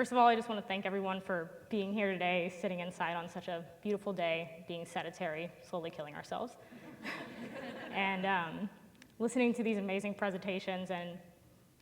First of all, I just want to thank everyone for being here today, sitting inside on such a beautiful day, being sedentary, slowly killing ourselves, and listening to these amazing presentations and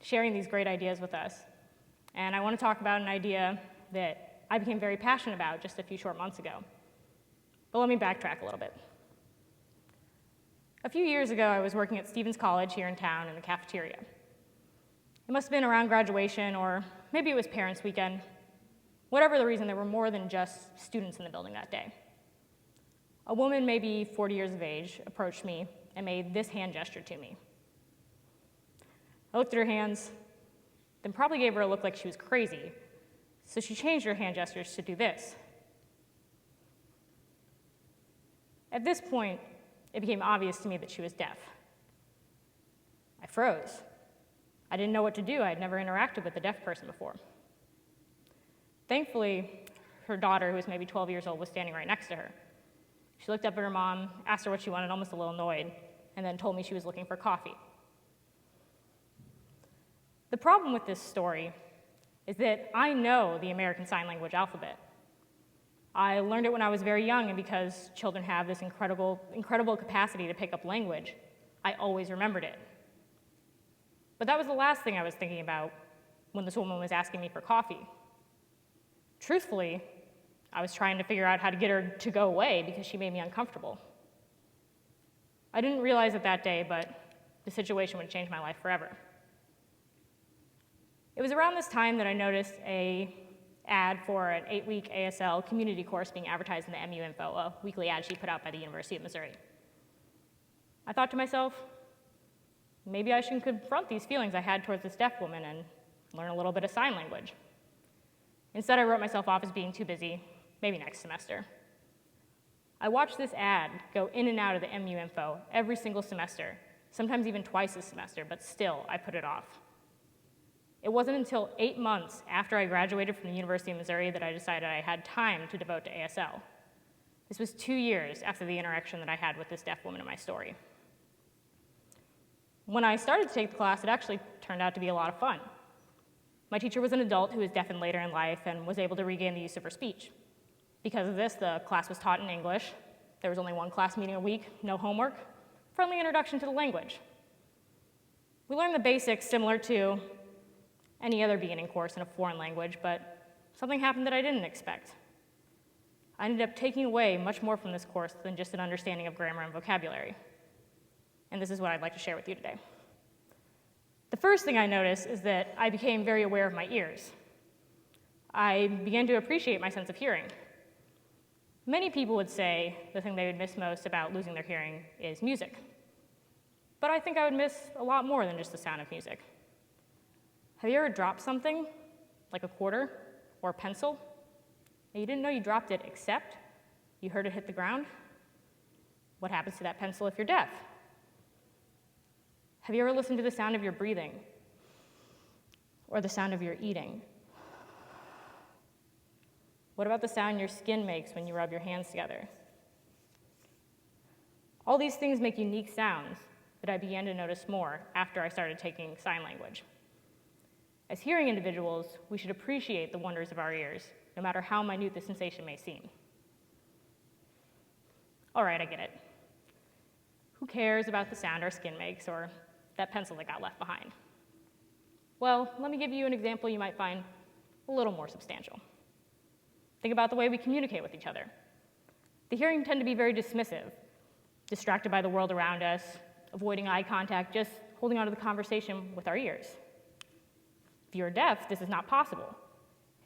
sharing these great ideas with us. And I want to talk about an idea that I became very passionate about just a few short months ago. But let me backtrack a little bit. A few years ago, I was working at Stevens College here in town in the cafeteria. It must have been around graduation, or maybe it was parents' weekend. Whatever the reason, there were more than just students in the building that day. A woman, maybe 40 years of age, approached me and made this hand gesture to me. I looked at her hands, then probably gave her a look like she was crazy, so she changed her hand gestures to do this. At this point, it became obvious to me that she was deaf. I froze. I didn't know what to do. I had never interacted with a deaf person before. Thankfully, her daughter, who was maybe 12 years old, was standing right next to her. She looked up at her mom, asked her what she wanted, almost a little annoyed, and then told me she was looking for coffee. The problem with this story is that I know the American Sign Language alphabet. I learned it when I was very young, and because children have this incredible capacity to pick up language, I always remembered it. But that was the last thing I was thinking about when this woman was asking me for coffee. Truthfully, I was trying to figure out how to get her to go away because she made me uncomfortable. I didn't realize it that day, but the situation would change my life forever. It was around this time that I noticed an ad for an 8-week ASL community course being advertised in the MU Info, a weekly ad she put out by the University of Missouri. I thought to myself, maybe I should confront these feelings I had towards this deaf woman and learn a little bit of sign language. Instead, I wrote myself off as being too busy, maybe next semester. I watched this ad go in and out of the MU Info every single semester, sometimes even twice a semester, but still, I put it off. It wasn't until 8 months after I graduated from the University of Missouri that I decided I had time to devote to ASL. This was 2 years after the interaction that I had with this deaf woman in my story. When I started to take the class, it actually turned out to be a lot of fun. My teacher was an adult who was deafened later in life and was able to regain the use of her speech. Because of this, the class was taught in English. There was only one class meeting a week, no homework, friendly introduction to the language. We learned the basics similar to any other beginning course in a foreign language, but something happened that I didn't expect. I ended up taking away much more from this course than just an understanding of grammar and vocabulary. And this is what I'd like to share with you today. The first thing I noticed is that I became very aware of my ears. I began to appreciate my sense of hearing. Many people would say the thing they would miss most about losing their hearing is music. But I think I would miss a lot more than just the sound of music. Have you ever dropped something, like a quarter or a pencil, and you didn't know you dropped it except you heard it hit the ground? What happens to that pencil if you're deaf? Have you ever listened to the sound of your breathing or the sound of your eating? What about the sound your skin makes when you rub your hands together? All these things make unique sounds that I began to notice more after I started taking sign language. As hearing individuals, we should appreciate the wonders of our ears, no matter how minute the sensation may seem. All right, I get it. Who cares about the sound our skin makes or that pencil that got left behind? Well, let me give you an example you might find a little more substantial. Think about the way we communicate with each other. The hearing tend to be very dismissive, distracted by the world around us, avoiding eye contact, just holding on to the conversation with our ears. If you're deaf, this is not possible.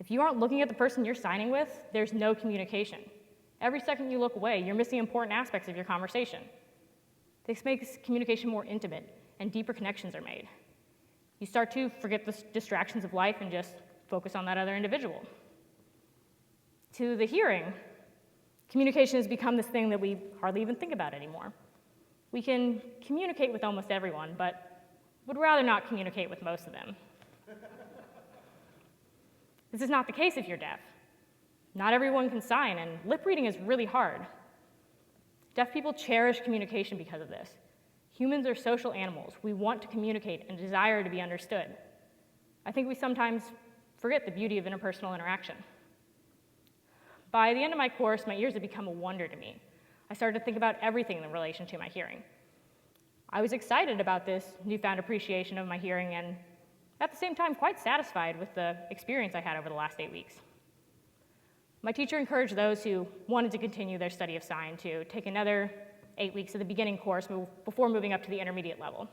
If you aren't looking at the person you're signing with, there's no communication. Every second you look away, you're missing important aspects of your conversation. This makes communication more intimate, and deeper connections are made. You start to forget the distractions of life and just focus on that other individual. To the hearing, communication has become this thing that we hardly even think about anymore. We can communicate with almost everyone, but would rather not communicate with most of them. This is not the case if you're deaf. Not everyone can sign, and lip reading is really hard. Deaf people cherish communication because of this. Humans are social animals. We want to communicate and desire to be understood. I think we sometimes forget the beauty of interpersonal interaction. By the end of my course, my ears had become a wonder to me. I started to think about everything in relation to my hearing. I was excited about this newfound appreciation of my hearing and at the same time quite satisfied with the experience I had over the last 8 weeks. My teacher encouraged those who wanted to continue their study of sign to take another 8 weeks of the beginning course before moving up to the intermediate level.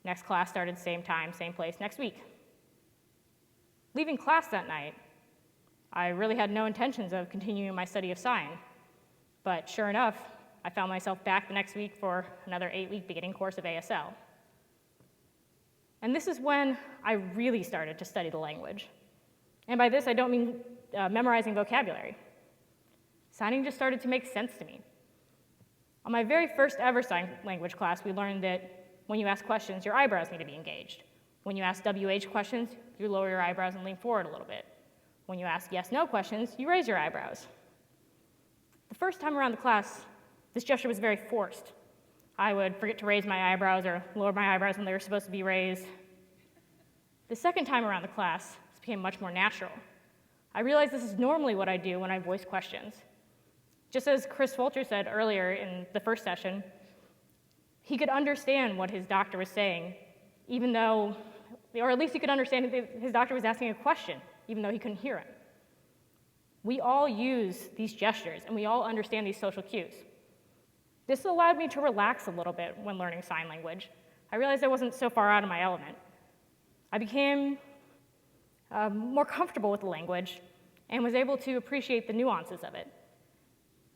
Next class started same time, same place next week. Leaving class that night, I really had no intentions of continuing my study of sign, but sure enough, I found myself back the next week for another 8-week beginning course of ASL. And this is when I really started to study the language. And by this, I don't mean memorizing vocabulary. Signing just started to make sense to me. On my very first ever sign language class, we learned that when you ask questions, your eyebrows need to be engaged. When you ask WH questions, you lower your eyebrows and lean forward a little bit. When you ask yes/no questions, you raise your eyebrows. The first time around the class, this gesture was very forced. I would forget to raise my eyebrows or lower my eyebrows when they were supposed to be raised. The second time around the class, this became much more natural. I realized this is normally what I do when I voice questions. Just as Chris Fulcher said earlier in the first session, he could understand what his doctor was saying, even though, or at least he could understand that his doctor was asking a question, even though he couldn't hear him. We all use these gestures, and we all understand these social cues. This allowed me to relax a little bit when learning sign language. I realized I wasn't so far out of my element. I became more comfortable with the language and was able to appreciate the nuances of it.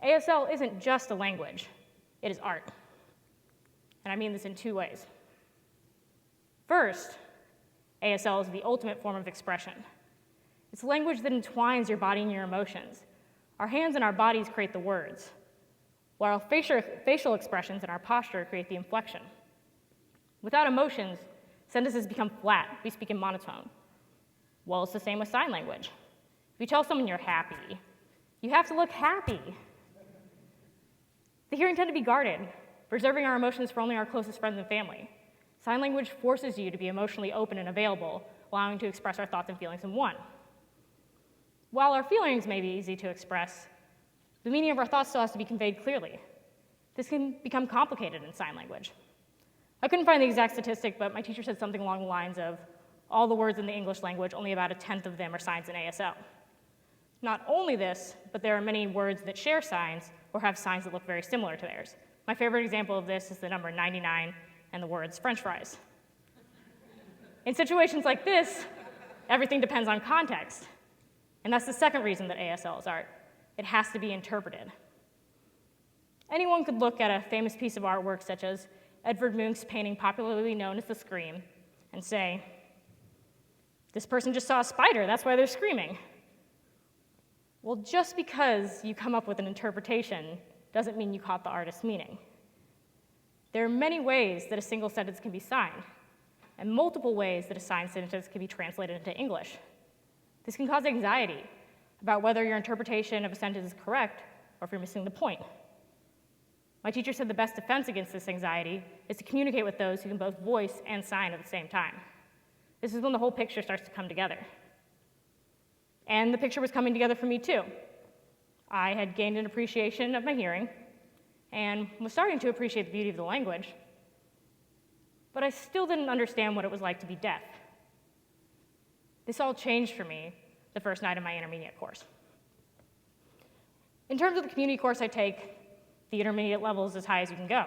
ASL isn't just a language, it is art. And I mean this in 2 ways. First, ASL is the ultimate form of expression. It's a language that entwines your body and your emotions. Our hands and our bodies create the words, while facial expressions and our posture create the inflection. Without emotions, sentences become flat. We speak in monotone. Well, it's the same with sign language. If you tell someone you're happy, you have to look happy. The hearing tend to be guarded, preserving our emotions for only our closest friends and family. Sign language forces you to be emotionally open and available, allowing to express our thoughts and feelings in one. While our feelings may be easy to express, the meaning of our thoughts still has to be conveyed clearly. This can become complicated in sign language. I couldn't find the exact statistic, but my teacher said something along the lines of, all the words in the English language, only about 1/10 of them are signs in ASL. Not only this, but there are many words that share signs or have signs that look very similar to theirs. My favorite example of this is the number 99 and the words French fries. In situations like this, everything depends on context. And that's the second reason that ASL is art. It has to be interpreted. Anyone could look at a famous piece of artwork such as Edvard Munch's painting popularly known as The Scream and say, this person just saw a spider, that's why they're screaming. Well, just because you come up with an interpretation doesn't mean you caught the artist's meaning. There are many ways that a single sentence can be signed, and multiple ways that a signed sentence can be translated into English. This can cause anxiety about whether your interpretation of a sentence is correct or if you're missing the point. My teacher said the best defense against this anxiety is to communicate with those who can both voice and sign at the same time. This is when the whole picture starts to come together. And the picture was coming together for me too. I had gained an appreciation of my hearing and was starting to appreciate the beauty of the language, but I still didn't understand what it was like to be deaf. This all changed for me the first night of my intermediate course. In terms of the community course I take, the intermediate level is as high as you can go.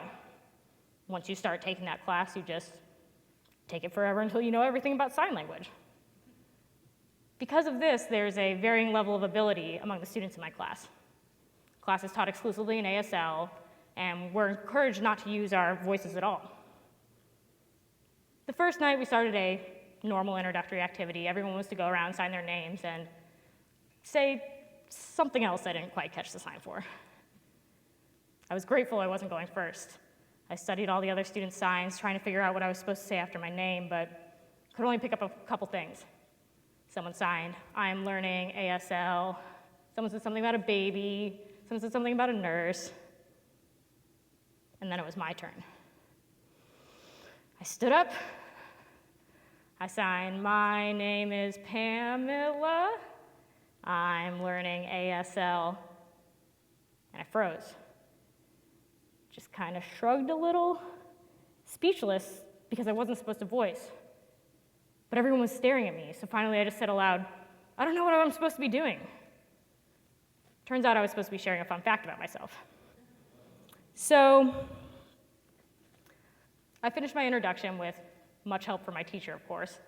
Once you start taking that class, you just take it forever until you know everything about sign language. Because of this, there's a varying level of ability among the students in my class. Class is taught exclusively in ASL, and we're encouraged not to use our voices at all. The first night, we started a normal introductory activity. Everyone was to go around, sign their names, and say something else I didn't quite catch the sign for. I was grateful I wasn't going first. I studied all the other students' signs, trying to figure out what I was supposed to say after my name, but could only pick up a couple things. Someone signed, I'm learning ASL. Someone said something about a baby. Someone said something about a nurse. And then it was my turn. I stood up, I signed, "My name is Pamela. I'm learning ASL." And I froze. Just kind of shrugged a little, speechless, because I wasn't supposed to voice. But everyone was staring at me, so finally I just said aloud, "I don't know what I'm supposed to be doing." Turns out I was supposed to be sharing a fun fact about myself. So I finished my introduction with much help from my teacher, of course,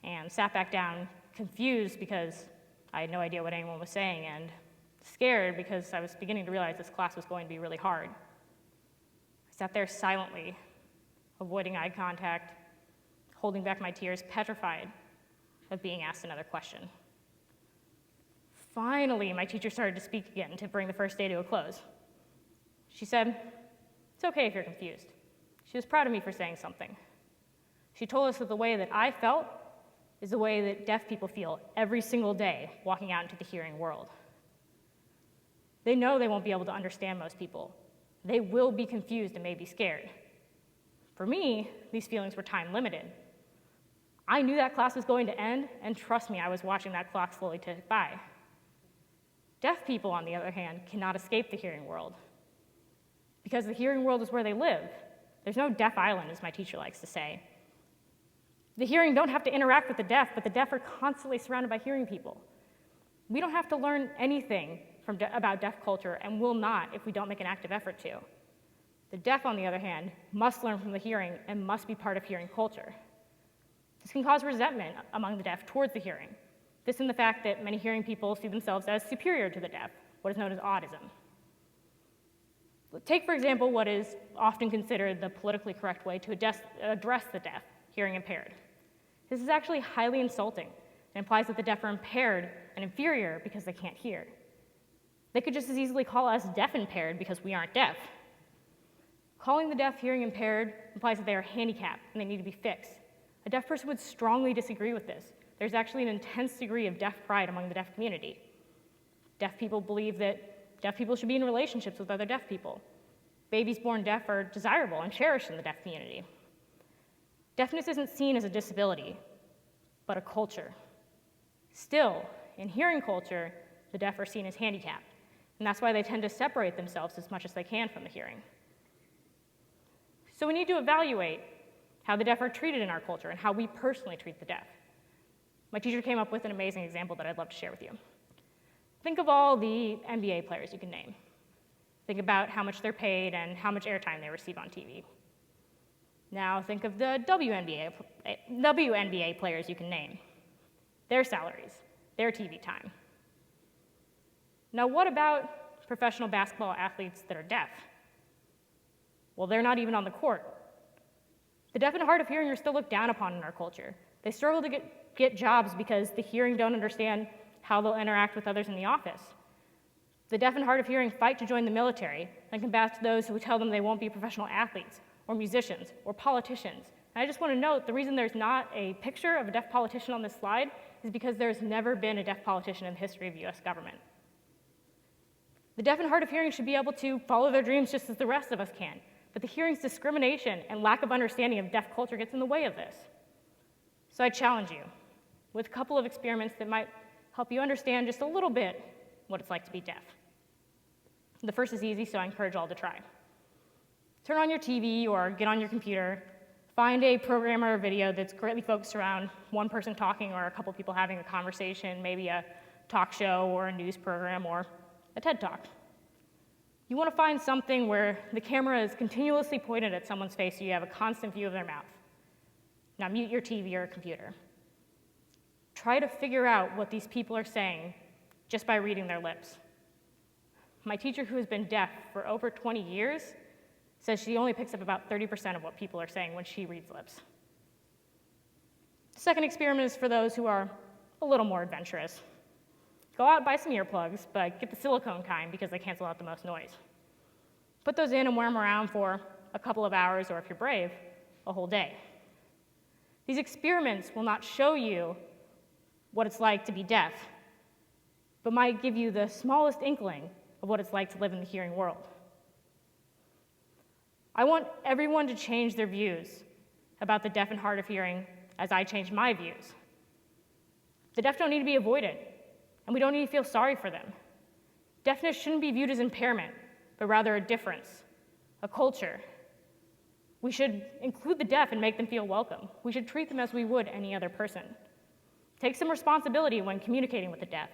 and sat back down confused because I had no idea what anyone was saying, and scared because I was beginning to realize this class was going to be really hard. I sat there silently, avoiding eye contact, holding back my tears, petrified of being asked another question. Finally, my teacher started to speak again to bring the first day to a close. She said, "It's okay if you're confused." She was proud of me for saying something. She told us that the way that I felt is the way that deaf people feel every single day walking out into the hearing world. They know they won't be able to understand most people. They will be confused and may be scared. For me, these feelings were time limited. I knew that class was going to end, and trust me, I was watching that clock slowly tick by. Deaf people, on the other hand, cannot escape the hearing world. Because the hearing world is where they live. There's no deaf island, as my teacher likes to say. The hearing don't have to interact with the deaf, but the deaf are constantly surrounded by hearing people. We don't have to learn anything about deaf culture, and will not if we don't make an active effort to. The deaf, on the other hand, must learn from the hearing and must be part of hearing culture. This can cause resentment among the deaf towards the hearing. This and the fact that many hearing people see themselves as superior to the deaf, what is known as autism. Take, for example, what is often considered the politically correct way to address the deaf, hearing impaired. This is actually highly insulting and implies that the deaf are impaired and inferior because they can't hear. They could just as easily call us deaf impaired because we aren't deaf. Calling the deaf hearing impaired implies that they are handicapped and they need to be fixed. A deaf person would strongly disagree with this. There's actually an intense degree of deaf pride among the deaf community. Deaf people believe that deaf people should be in relationships with other deaf people. Babies born deaf are desirable and cherished in the deaf community. Deafness isn't seen as a disability, but a culture. Still, in hearing culture, the deaf are seen as handicapped, and that's why they tend to separate themselves as much as they can from the hearing. So we need to evaluate how the deaf are treated in our culture and how we personally treat the deaf. My teacher came up with an amazing example that I'd love to share with you. Think of all the NBA players you can name. Think about how much they're paid and how much airtime they receive on TV. Now think of the WNBA players you can name, their salaries, their TV time. Now what about professional basketball athletes that are deaf? Well, they're not even on the court. The deaf and hard of hearing are still looked down upon in our culture. They struggle to get jobs because the hearing don't understand how they'll interact with others in the office. The deaf and hard of hearing fight to join the military and combat those who tell them they won't be professional athletes or musicians or politicians. And I just want to note the reason there's not a picture of a deaf politician on this slide is because there's never been a deaf politician in the history of the US government. The deaf and hard of hearing should be able to follow their dreams just as the rest of us can, but the hearing's discrimination and lack of understanding of deaf culture gets in the way of this. So I challenge you with a couple of experiments that might help you understand just a little bit what it's like to be deaf. The first is easy, so I encourage all to try. Turn on your TV or get on your computer, find a program or a video that's greatly focused around one person talking or a couple people having a conversation, maybe a talk show or a news program or a TED Talk. You want to find something where the camera is continuously pointed at someone's face so you have a constant view of their mouth. Now mute your TV or computer. Try to figure out what these people are saying just by reading their lips. My teacher, who has been deaf for over 20 years, says she only picks up about 30% of what people are saying when she reads lips. The second experiment is for those who are a little more adventurous. Go out and buy some earplugs, but get the silicone kind because they cancel out the most noise. Put those in and wear them around for a couple of hours, or if you're brave, a whole day. These experiments will not show you what it's like to be deaf, but might give you the smallest inkling of what it's like to live in the hearing world. I want everyone to change their views about the deaf and hard of hearing as I changed my views. The deaf don't need to be avoided, and we don't need to feel sorry for them. Deafness shouldn't be viewed as impairment, but rather a difference, a culture. We should include the deaf and make them feel welcome. We should treat them as we would any other person. Take some responsibility when communicating with the deaf.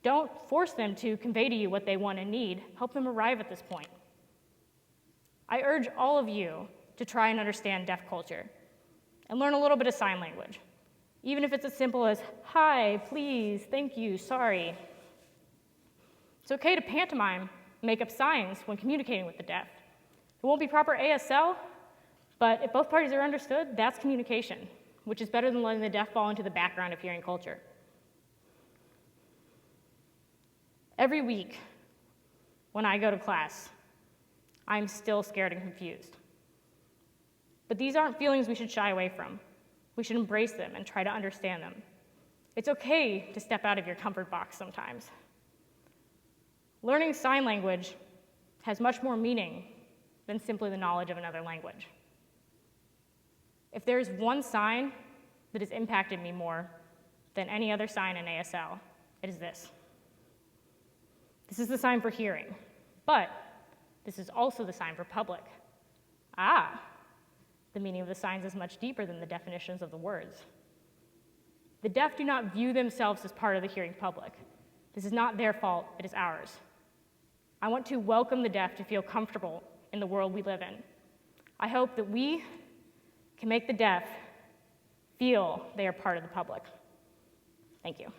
Don't force them to convey to you what they want and need. Help them arrive at this point. I urge all of you to try and understand deaf culture and learn a little bit of sign language, even if it's as simple as hi, please, thank you, sorry. It's okay to pantomime, make up signs when communicating with the deaf. It won't be proper ASL, but if both parties are understood, that's communication, which is better than letting the deaf fall into the background of hearing culture. Every week when I go to class, I'm still scared and confused. But these aren't feelings we should shy away from. We should embrace them and try to understand them. It's okay to step out of your comfort box sometimes. Learning sign language has much more meaning than simply the knowledge of another language. If there's one sign that has impacted me more than any other sign in ASL, it is this. This is the sign for hearing, but this is also the sign for public. The meaning of the signs is much deeper than the definitions of the words. The deaf do not view themselves as part of the hearing public. This is not their fault, it is ours. I want to welcome the deaf to feel comfortable in the world we live in. I hope that we can make the deaf feel they are part of the public. Thank you.